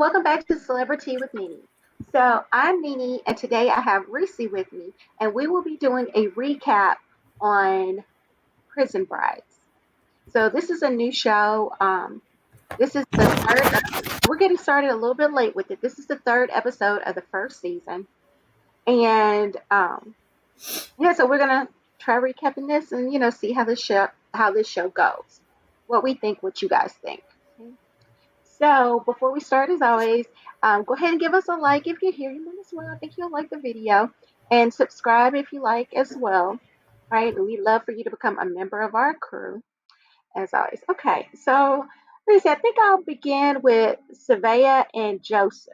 welcome back to Celebrity with Nene. So I'm Nene, and today I have Reese with me, and we will be doing a recap on Prison Brides. So this is a new show. This is the third. We're getting started a little bit late with it. This is the third episode of the first season, and yeah, so we're gonna try recapping this and see how this show goes. What we think, what you guys think. Okay? So before we start, as always, go ahead and give us a like if you're here. You might as well. I think you'll like the video and subscribe if you like as well. Right? We'd love for you to become a member of our crew, as always. Okay, so Reese, I think I'll begin with Savea and Joseph.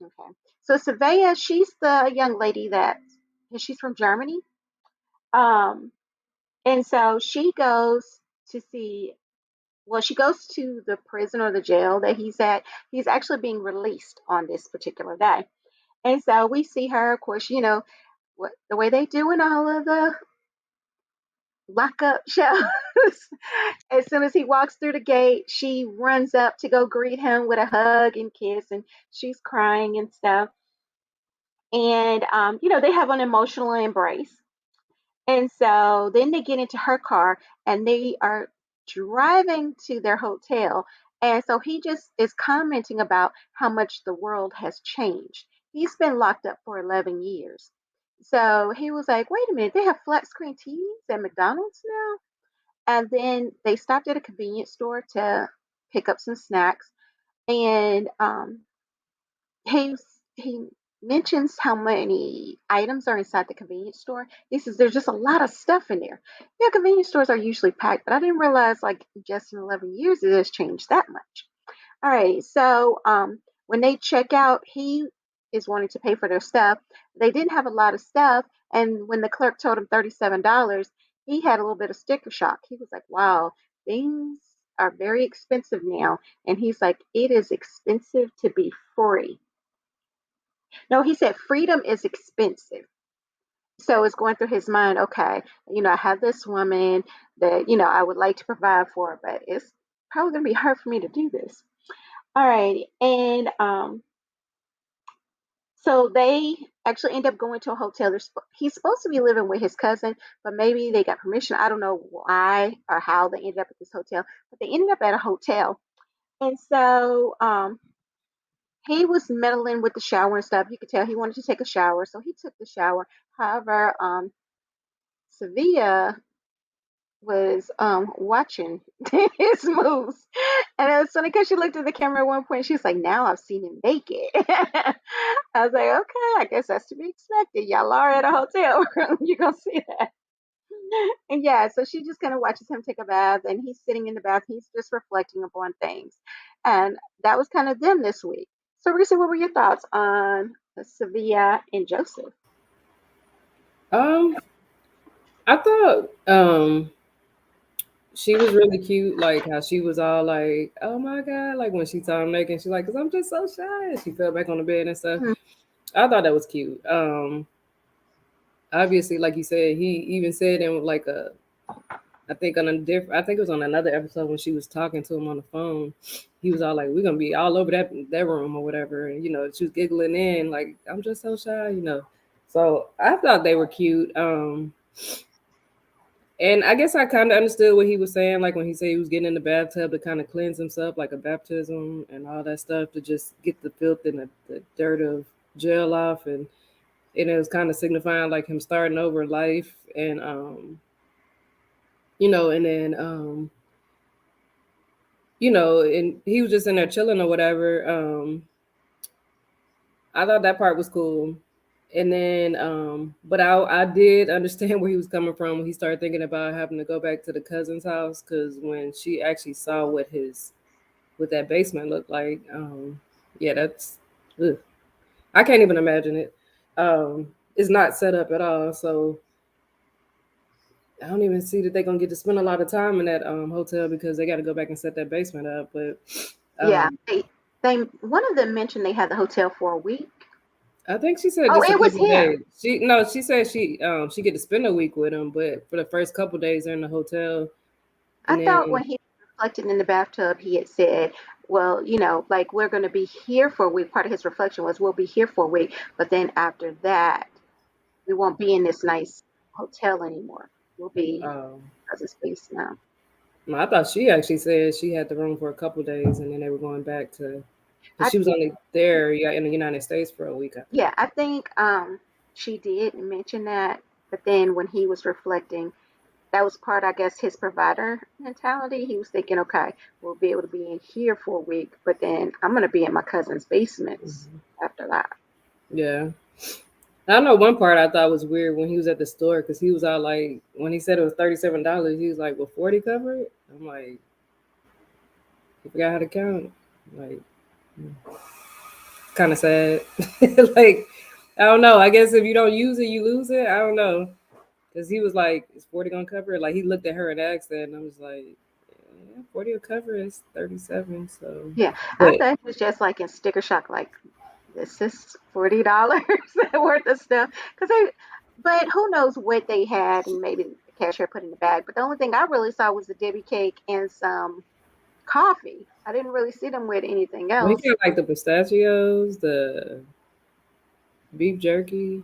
Okay, so Savea, she's the young lady that she's from Germany. Um, and so she goes to see well, she goes to the prison or the jail that he's at. He's actually being released on this particular day. And so we see her, of course, what the way they do in all of the lockup shows. As soon as he walks through the gate, she runs up to go greet him with a hug and kiss, and she's crying and stuff. And, they have an emotional embrace. And so then they get into her car and they are driving to their hotel. And so he just is commenting about how much the world has changed. He's been locked up for 11 years. So he was like, wait a minute, they have flat screen TVs at McDonald's now? And then they stopped at a convenience store to pick up some snacks. And he mentions how many items are inside the convenience store. He says there's just a lot of stuff in there. Yeah, convenience stores are usually packed, but I didn't realize like just in 11 years it has changed that much. All right, so when they check out, he is wanting to pay for their stuff. They didn't have a lot of stuff, and when the clerk told him $37, he had a little bit of sticker shock. He was like, "Wow, things are very expensive now," and he's like, "It is expensive to be free." No, he said freedom is expensive. So it's going through his mind, okay, I have this woman that, I would like to provide for, but it's probably going to be hard for me to do this. All right. And so they actually end up going to a hotel. He's supposed to be living with his cousin, but maybe they got permission. I don't know why or how they ended up at this hotel, but they ended up at a hotel. And so he was meddling with the shower and stuff. You could tell he wanted to take a shower, so he took the shower. However, Sevilla was watching his moves, and it was funny because she looked at the camera at one point. She was like, "Now I've seen him naked." I was like, "Okay, I guess that's to be expected. Y'all are at a hotel room. You're gonna see that." And yeah, so she just kind of watches him take a bath, and he's sitting in the bath. He's just reflecting upon things, and that was kind of them this week. So, Risa, what were your thoughts on Sevilla and Joseph? Um, I thought she was really cute, like how she was all like, "Oh my god!" Like when she saw him naked, she's like, "Cause I'm just so shy." And she fell back on the bed and stuff. Mhm. I thought that was cute. Obviously, like you said, he even said in like I think on a different, I think it was on another episode when she was talking to him on the phone. He was all like, "We're gonna be all over that room or whatever," and she was giggling in like, "I'm just so shy." So I thought they were cute. And I guess I kind of understood what he was saying, like when he said he was getting in the bathtub to kind of cleanse himself, like a baptism and all that stuff, to just get the filth and the dirt of jail off, and it was kind of signifying like him starting over life, and then and he was just in there chilling or whatever. I thought that part was cool. And then, but I did understand where he was coming from when he started thinking about having to go back to the cousin's house, because when she actually saw what that basement looked like, yeah, that's, ugh. I can't even imagine it. It's not set up at all, so I don't even see that they're gonna get to spend a lot of time in that hotel because they got to go back and set that basement up. But Yeah, um, they one of them mentioned they had the hotel for a week. I think she said Oh, just a it was couple him. days. She said she get to spend a week with him, but for the first couple days they're in the hotel, I and thought then when he was reflecting in the bathtub, he had said, well, like we're going to be here for a week. Part of his reflection was we'll be here for a week, but then after that, we won't be in this nice hotel anymore. We'll be as a space now. No, I thought she actually said she had the room for a couple days and then they were going back to, because I she was think, only there, yeah, in the United States for a week, I think. yeah, I think she did mention that, but then when he was reflecting, that was part, I guess, his provider mentality. He was thinking, okay, we'll be able to be in here for a week, but then I'm going to be in my cousin's basements Mhm. after that. Yeah. I know one part I thought was weird when he was at the store because he was out like when he said it was $37, he was like, "Will 40 cover it?" I'm like, "You forgot how to count." Like, kind of sad. Like, I don't know. I guess if you don't use it, you lose it. I don't know. Because he was like, "Is 40 gonna cover it?" Like he looked at her and asked that, and I was like, "Yeah, 40 will cover it. It's 37." So, Yeah, I but thought he was just like in sticker shock, like this is $40 worth of stuff. But who knows what they had, and maybe the cashier put in the bag. But the only thing I really saw was the Debbie cake and some coffee. I didn't really see them with anything well, he else. got like the pistachios, the beef jerky.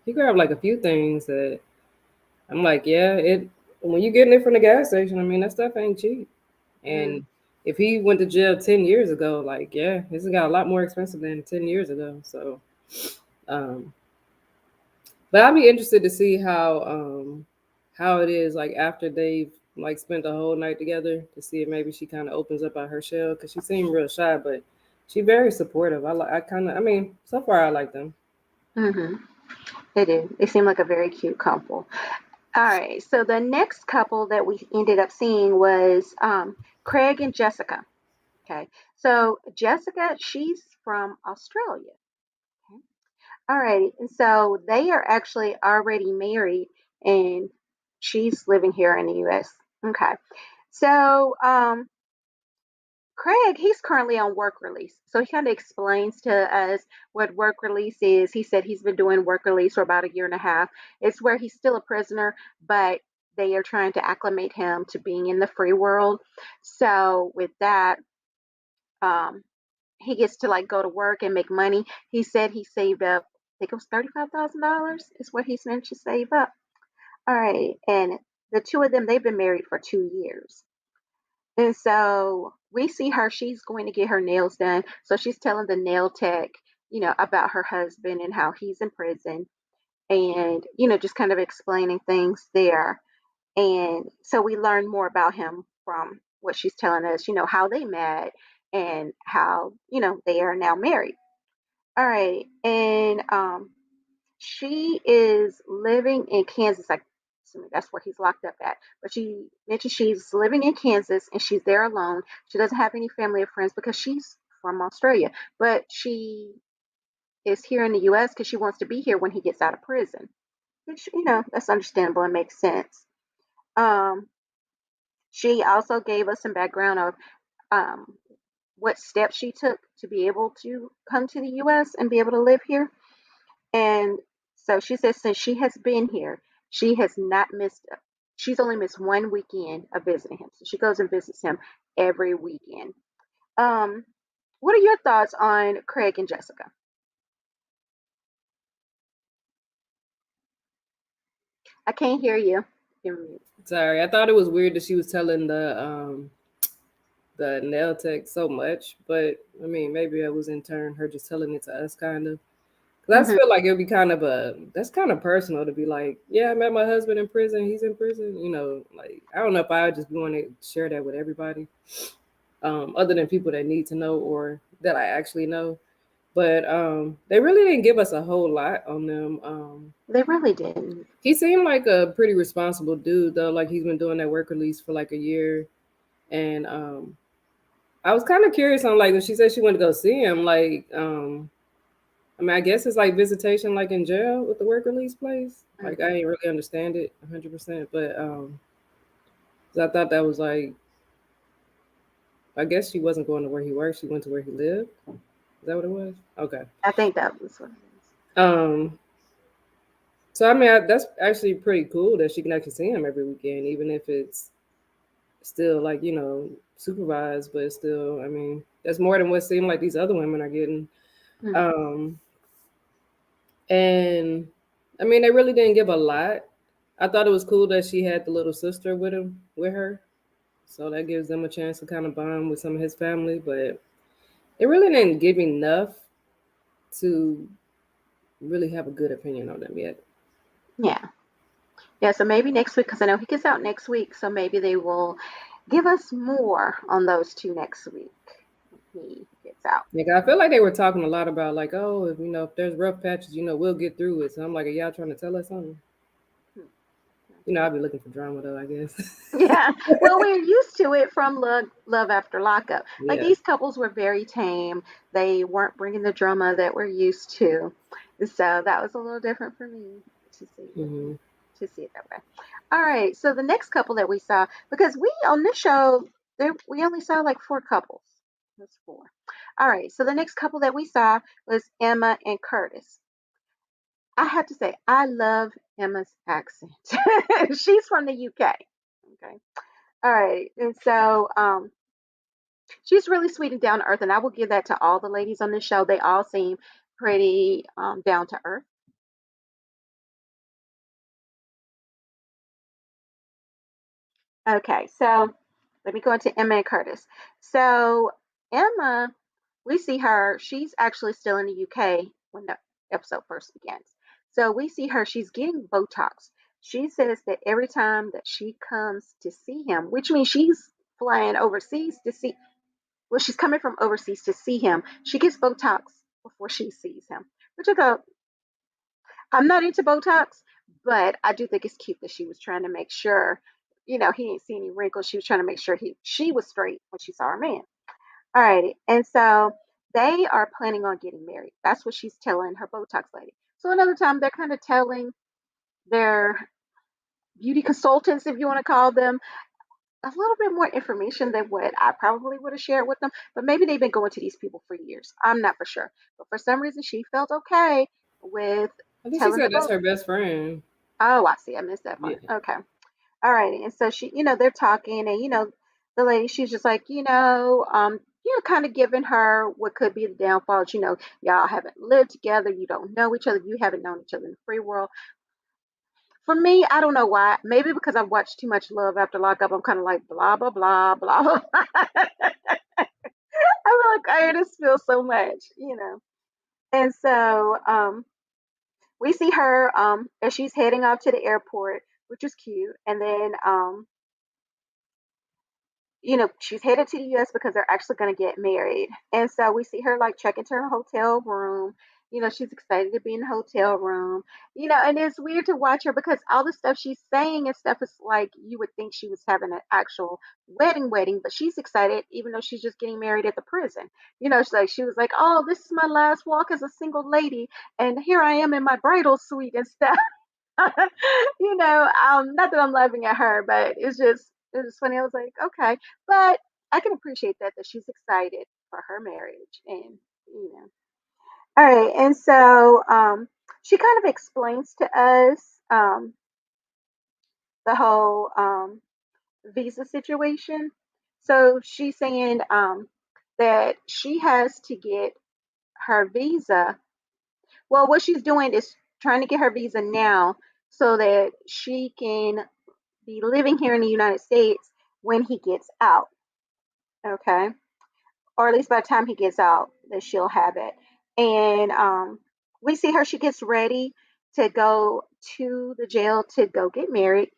He grabbed like a few things that I'm like, yeah, it when you getting it from the gas station, I mean that stuff ain't cheap. Mm, And if he went to jail 10 years ago, like yeah, this has got a lot more expensive than 10 years ago. So, um, but I'd be interested to see how it is like after they've like spent the whole night together to see if maybe she kind of opens up out her shell because she seemed real shy, but she very supportive. I kind of I mean so far I like them. hmm They did. They seemed like a very cute couple. All right. So the next couple that we ended up seeing was Craig and Jessica. Okay. So Jessica, she's from Australia. Okay. All right. And so they are actually already married and she's living here in the US. Okay. So Craig, he's currently on work release. So he kind of explains to us what work release is. He said he's been doing work release for about a year and a half. It's where he's still a prisoner, but they are trying to acclimate him to being in the free world. So with that, um, he gets to like go to work and make money. He said he saved up, I think it was $35,000 is what he's meant to save up. All right. And the two of them, they've been married for 2 years. And so we see her, she's going to get her nails done. So she's telling the nail tech, about her husband and how he's in prison and, just kind of explaining things there. And so we learn more about him from what she's telling us, how they met and how, they are now married. All right. And she is living in Kansas. I assuming that's where he's locked up at. But she mentioned she's living in Kansas and she's there alone. She doesn't have any family or friends because she's from Australia. But she is here in the US because she wants to be here when he gets out of prison. Which, that's understandable and makes sense. Um, she also gave us some background of um, what steps she took to be able to come to the US and be able to live here. And so she says since she has been here, she has not missed, she's only missed one weekend of visiting him. So she goes and visits him every weekend. Um, what are your thoughts on Craig and Jessica? I can't hear you. Sorry, I thought it was weird that she was telling the nail tech so much, but I mean maybe it was in turn her just telling it to us kind of. Cause I just Mm-hmm. feel like it would be kind of that's kind of personal to be like, yeah, I met my husband in prison. He's in prison. Like I don't know if I would just want to share that with everybody, other than people that need to know or that I actually know. But they really didn't give us a whole lot on them. They really didn't. He seemed like a pretty responsible dude though. Like he's been doing that work release for like a year, and I was kind of curious on like when she said she wanted to go see him, like I mean, I guess it's like visitation, like in jail with the work release place. Like I Mm-hmm. ain't really understand it 100%, but 'cause I thought that was like, I guess she wasn't going to where he worked; she went to where he lived. Is that what it was? Okay. I think that was what it is. Um. So I mean, that's actually pretty cool that she can actually see him every weekend, even if it's still like supervised, but still, I mean, that's more than what seemed like these other women are getting. Mm, Um, and I mean, they really didn't give a lot. I thought it was cool that she had the little sister with her, so that gives them a chance to kind of bond with some of his family. But it really didn't give enough to really have a good opinion on them yet. yeah. Yeah, so maybe next week, because I know he gets out next week, so maybe they will give us more on those two next week when he gets out. Like I feel like they were talking a lot about like, oh, if there's rough patches, we'll get through it. So I'm like, are y'all trying to tell us something? Hmm, I'd okay. be looking for drama though, I guess. Yeah, well, we're used to it from Love After Lockup. Like Yeah. these couples were very tame. They weren't bringing the drama that we're used to. So that was a little different for me to see Hmm. to see it that way. All right, so the next couple that we saw, because we on this show, we only saw like four couples. That's four. All right, so the next couple that we saw was Emma and Curtis. I have to say, I love Emma's accent. She's from the UK. Okay. All right. And so she's really sweet and down to earth. And I will give that to all the ladies on this show. They all seem pretty down to earth. Okay. So let me go into Emma and Curtis. So Emma, we see her, she's actually still in the UK when the episode first begins. So we see her, she's getting Botox. She says that every time that she comes to see him, which means she's flying overseas to see, well, she's coming from overseas to see him. She gets Botox before she sees him, which I thought, I'm not into Botox, but I do think it's cute that she was trying to make sure, he didn't see any wrinkles. She was trying to make sure she was straight when she saw her man. All righty. And so they are planning on getting married. That's what she's telling her Botox lady. So another time they're kind of telling their beauty consultants, if you want to call them, a little bit more information than what I probably would have shared with them. But maybe they've been going to these people for years. I'm not for sure. But for some reason, she felt okay with I think she telling the said that's boat. her best friend. Oh, I see. I missed that Yeah. part. Okay. All right. And so they're talking, and the lady, she's just like, kind of giving her what could be the downfalls. Y'all haven't lived together, you don't know each other, you haven't known each other in the free world. For me, I don't know why. Maybe because I've watched too much Love After Lockup. I'm kind of like blah blah blah blah blah. I feel like I hear this feel so much. And so we see her as she's heading off to the airport, which is cute. And then she's headed to the US because they're actually going to get married. And so we see her like check into her hotel room. She's excited to be in the hotel room. And it's weird to watch her because all the stuff she's saying and stuff is like you would think she was having an actual wedding, but she's excited even though she's just getting married at the prison. She was like, "Oh, this is my last walk as a single lady, and here I am in my bridal suite and stuff." Not that I'm laughing at her, but it's just funny. I was like, okay, but I can appreciate that she's excited for her marriage, and you know, all right. And so she kind of explains to us the whole visa situation. So she's saying that she has to get her visa. Well, what she's doing is trying to get her visa now so that she can be living here in the United States when he gets out. Okay. Or at least by the time he gets out, that she'll have it. And we see her, she gets ready to go to the jail to go get married.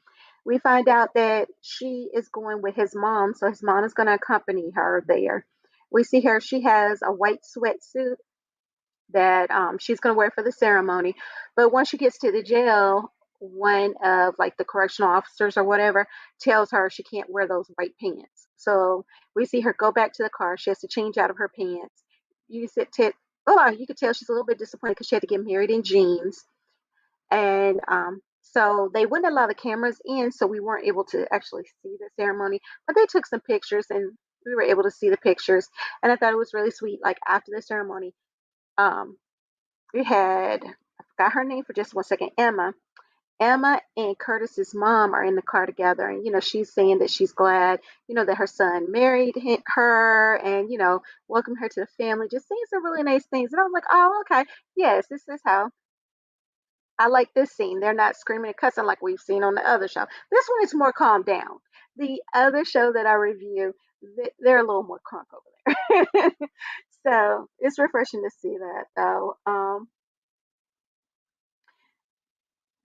We find out that she is going with his mom, so his mom is going to accompany her there. We see her, she has a white sweatsuit that she's going to wear for the ceremony. But once she gets to the jail, one of like the correctional officers or whatever tells her she can't wear those white pants. So we see her go back to the car. She has to change out of her pants. You said, you could tell she's a little bit disappointed because she had to get married in jeans. And so they wouldn't allow the cameras in, so we weren't able to actually see the ceremony. But they took some pictures, and we were able to see the pictures. And I thought it was really sweet. Like after the ceremony, um, we had, I forgot her name for just 1 second, Emma. Emma and Curtis's mom are in the car together, and she's saying that she's glad, that her son married her, and welcomed her to the family, just saying some really nice things. And I was like, oh, okay, yes, this is how I like this scene. They're not screaming and cussing like we've seen on the other show. This one is more calmed down. The other show that I review, they're a little more crunk over there. So it's refreshing to see that, though.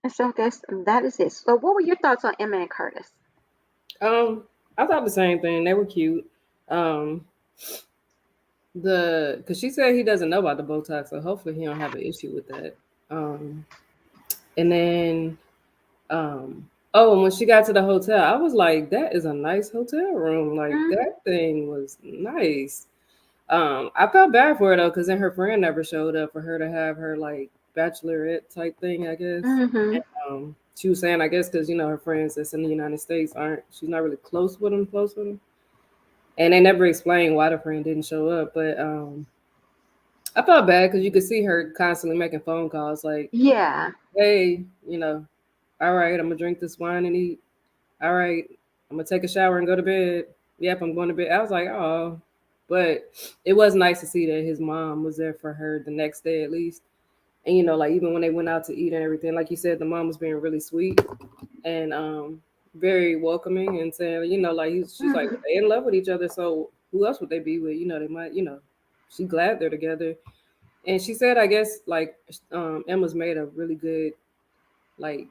And so I guess that is it. So, what were your thoughts on Emma and Curtis? Um, I thought the same thing. They were cute. Um, because she said he doesn't know about the Botox, so hopefully he don't have an issue with that. Um, and then oh, and when she got to the hotel, I was like, that is a nice hotel room. Like Mm-hmm. that thing was nice. I felt bad for her though, because then her friend never showed up for her to have her like bachelorette type thing, I guess. Mm-hmm. She was saying, I guess, because her friends that's in the United States aren't. She's not really close with them, and they never explained why the friend didn't show up. But I felt bad because you could see her constantly making phone calls, like, Yeah. "Hey, all right, I'm gonna drink this wine and eat. All right, I'm gonna take a shower and go to bed. Yep, I'm going to bed." I was like, oh, but it was nice to see that his mom was there for her the next day at least. And like even when they went out to eat and everything, like you said, the mom was being really sweet and very welcoming and saying, like she's like Mm-hmm. they in love with each other, so who else would they be with? They might, she glad they're together. And she said, I guess like Emma's made a really good like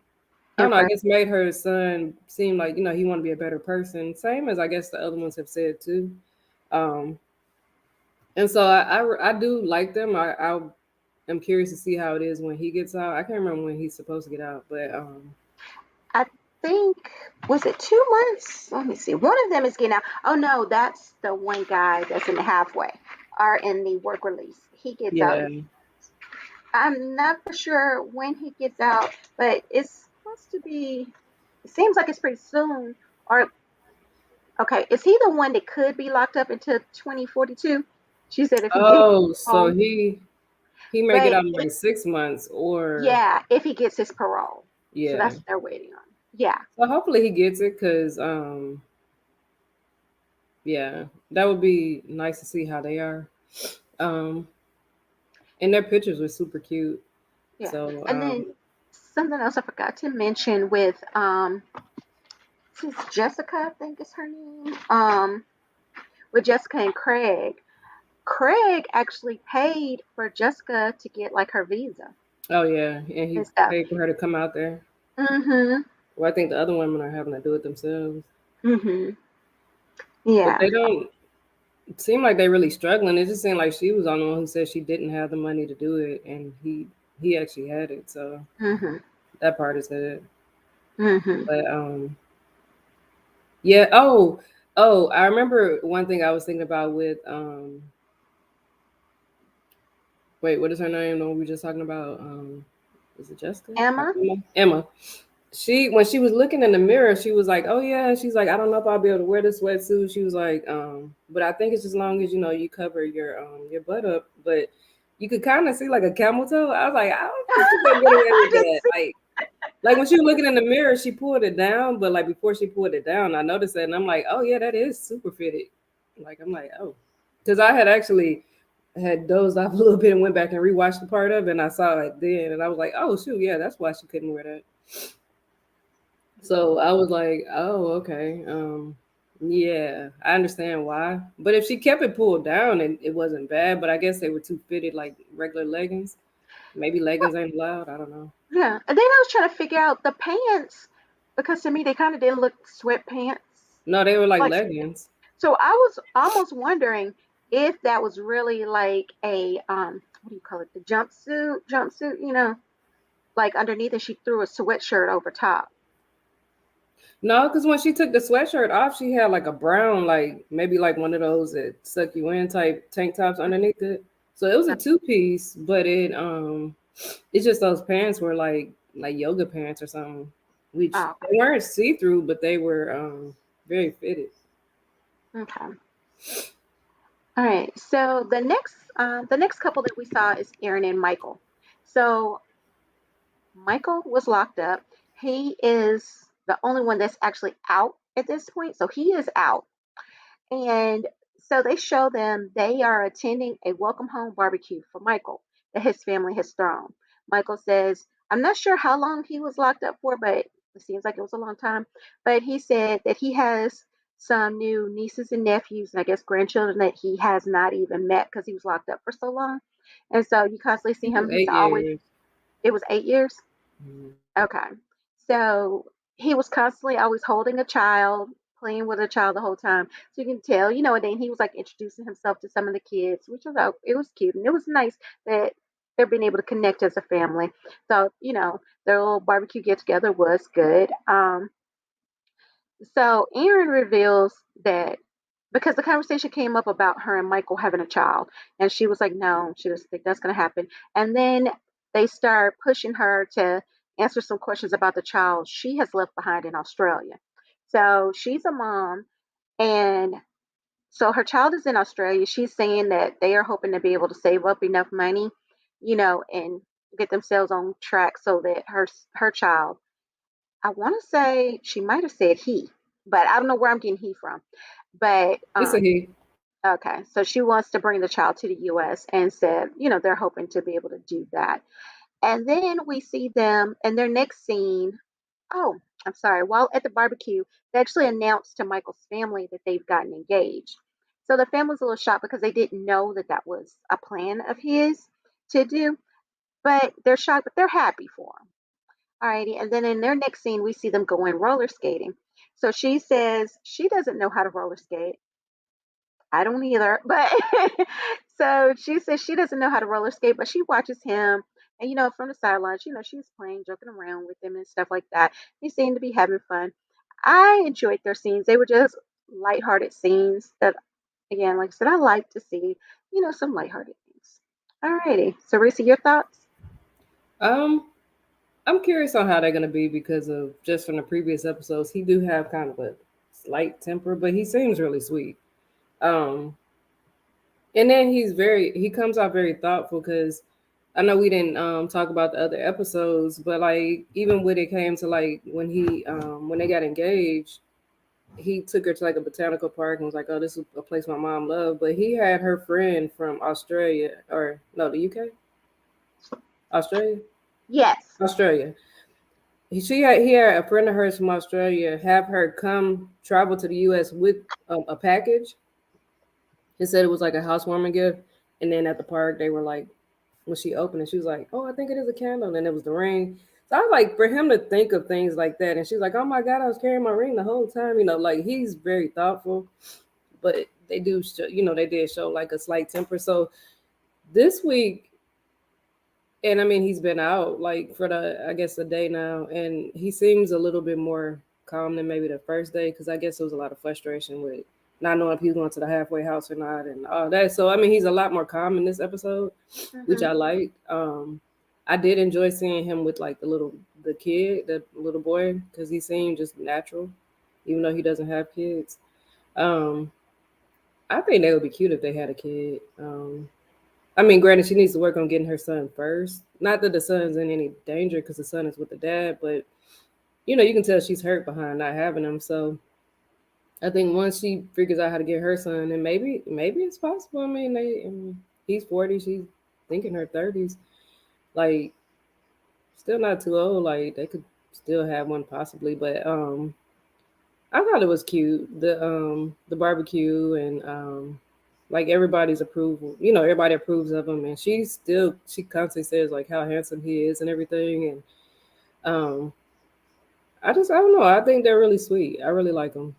I don't know, I Impressed. guess made her son seem like, he want to be a better person. Same as I guess the other ones have said too. Um, and so I do like them. I am curious to see how it is when he gets out. I can't remember when he's supposed to get out, but I think, was it 2 months? Let me see. One of them is getting out. Oh no, that's the one guy that's in the halfway or in the work release. He gets out. yeah. I'm not for sure when he gets out, but it's supposed to be. It seems like it's pretty soon. Or okay, is he the one that could be locked up until 2042? She said if he gets Oh, so home, he may get but out in like 6 months or yeah, if he gets his parole. So yeah. that's what they're waiting on. Yeah. So hopefully he gets it because yeah, that would be nice to see how they are. Um, and their pictures were super cute. Yeah. So And then something else I forgot to mention with this is Jessica, I think is her name. With Jessica and Craig. Craig actually paid for Jessica to get like her visa oh yeah, and he and stuff. paid for her to come out there. Mhm. Well, I think the other women are having to do it themselves, Mhm. but Yeah. they don't seem like they really struggling. It just seemed like she was the only one who said she didn't have the money to do it, and he actually had it. So Mhm. that part is good. Mhm. But yeah. Oh, I remember one thing I was thinking about with wait, what is her name? The one we were just talking about? Is it Jessica? Emma. Emma. She when she was looking in the mirror, she was like, "Oh yeah," she's like, "I don't know if I'll be able to wear this sweatsuit." She was like, but I think it's as long as you cover your butt up, but you could kind of see like a camel toe. I was like, I don't think she can get away I with didn't that. see. Like when she was looking in the mirror, she pulled it down, but like before she pulled it down, I noticed that, and I'm like, oh yeah, that is super fitted. Like I'm like, oh, because I had actually had dozed off a little bit and went back and rewatched the part of it, and I saw it then, and I was like, oh shoot, yeah, that's why she couldn't wear that. So I was like, oh, okay. Yeah, I understand why. But if she kept it pulled down, it wasn't bad. But I guess they were too fitted like regular leggings. Maybe leggings ain't allowed. I don't know. Yeah. And then I was trying to figure out the pants because to me they kind of did look sweatpants. No, they were like Like leggings. so I was almost wondering if that was really like a what do you call it? The jumpsuit, like underneath it she threw a sweatshirt over top. No, because when she took the sweatshirt off, she had like a brown, like maybe like one of those that suck you in type tank tops underneath it. So it was a two piece, but it's just those pants were like yoga pants or something, which Oh, they weren't see through, but they were very fitted. okay. All right. So the next couple that we saw is Aaron and Michael. So Michael was locked up. He is the only one that's actually out at this point. So he is out. And so they show them they are attending a welcome home barbecue for Michael that his family has thrown. Michael says, I'm not sure how long he was locked up for, but it seems like it was a long time. But he said that he has some new nieces and nephews, and I guess grandchildren that he has not even met because he was locked up for so long. And so you constantly see It was him. He's eight always, years. it was 8 years. Mhm. Okay. So he was constantly always holding a child, playing with a child the whole time. So you can tell, and then he was like introducing himself to some of the kids, which was it was cute and it was nice that they're being able to connect as a family. So, their little barbecue get together was good. So Aaron reveals that because the conversation came up about her and Michael having a child, and she was like, no, she doesn't think that's going to happen. And then they start pushing her to answer some questions about the child she has left behind in Australia. So she's a mom, and so her child is in Australia. She's saying that they are hoping to be able to save up enough money, and get themselves on track so that her child, I want to say she might have said he, but I don't know where I'm getting he from. But It's a he. okay, so she wants to bring the child to the US and said, they're hoping to be able to do that. And then we see them in their next scene. Oh, I'm sorry. While at the barbecue, they actually announced to Michael's family that they've gotten engaged. So the family's a little shocked because they didn't know that that was a plan of his to do, but they're shocked, but they're happy for him. Alrighty. And then in their next scene, we see them going roller skating. So she says she doesn't know how to roller skate. I don't either. But so she says she doesn't know how to roller skate, but she watches him. And, from the sidelines, she's playing, joking around with him and stuff like that. He seemed to be having fun. I enjoyed their scenes. They were just lighthearted scenes that, again, like I said, I like to see, some lighthearted things. Alrighty. So, Risa, your thoughts? Um, I'm curious on how they're gonna be because of just from the previous episodes, he do have kind of a slight temper, but he seems really sweet. Um, and then he comes out very thoughtful because I know we didn't talk about the other episodes, but like even when it came to like when they got engaged, he took her to like a botanical park and was like, "Oh, this is a place my mom loved." But he had her friend from Australia or no, the UK, Australia, Yes. Australia. He had a friend of hers from Australia have her come travel to the U.S. with a package. He said it was like a housewarming gift, and then at the park they were like, when she opened it, she was like, "Oh, I think it is a candle," and then it was the ring. So I was like, for him to think of things like that, and she's like, "Oh my God, I was carrying my ring the whole time," like he's very thoughtful. But they do, they did show like a slight temper. So this week, and I mean, he's been out like for I guess a day now, and he seems a little bit more calm than maybe the first day because I guess there was a lot of frustration with not knowing if he was going to the halfway house or not and all that. So I mean, he's a lot more calm in this episode, which Hmm. I liked. I did enjoy seeing him with like the kid, the little boy, because he seemed just natural, even though he doesn't have kids. Um, I think they would be cute if they had a kid. I mean, granted, she needs to work on getting her son first. Not that the son's in any danger because the son is with the dad, but you can tell she's hurt behind not having him. So I think once she figures out how to get her son, then maybe it's possible. He's 40, she's thinking her 30s. Like, still not too old. Like, they could still have one possibly, but I thought it was cute. The barbecue and like everybody's approval. Everybody approves of him and she constantly says like how handsome he is and everything and um I don't know. I think they're really sweet. I really like them.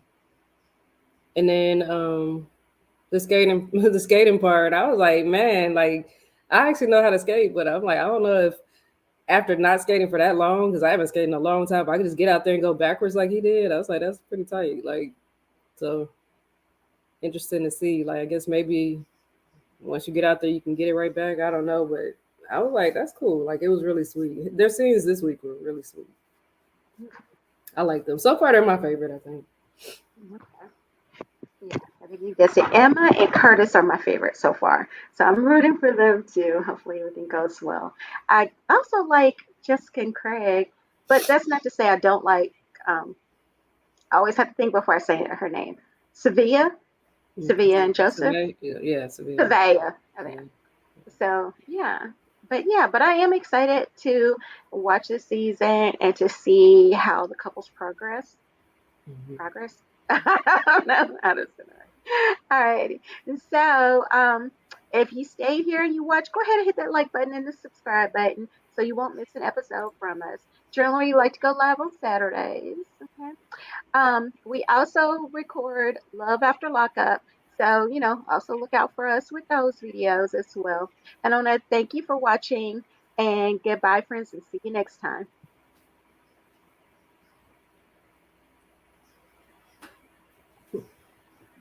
And then the skating the skating part, I was like, man, like I actually know how to skate, but I'm like I don't know if after not skating for that long, because I haven't skated in a long time, if I could just get out there and go backwards like he did. I was like, that's pretty tight. Like, so interesting to see. Like, I guess maybe once you get out there, you can get it right back. I don't know, but I was like, that's cool. Like, it was really sweet. Their scenes this week were really sweet. I like them. So far, they're my favorite, I think. Okay. Yeah, I think you guessed it. Emma and Curtis are my favorites so far. So I'm rooting for them too. Hopefully everything goes well. I also like Jessica and Craig. But that's not to say I don't like. Um, I always have to think before I say her name. Sevilla, Sevilla and Joseph, Survey? Yeah, yeah, survey. Sevilla. Okay. Yeah. So yeah, but I am excited to watch this season and to see how the couples progress. Mhm. Progress. I don't know how to say that. All righty. So, if you stay here and you watch, go ahead and hit that like button and the subscribe button so you won't miss an episode from us. Generally, we like to go live on Saturdays. Okay. We also record Love After Lockup. So, also look out for us with those videos as well. And I want to thank you for watching and goodbye, friends, and see you next time.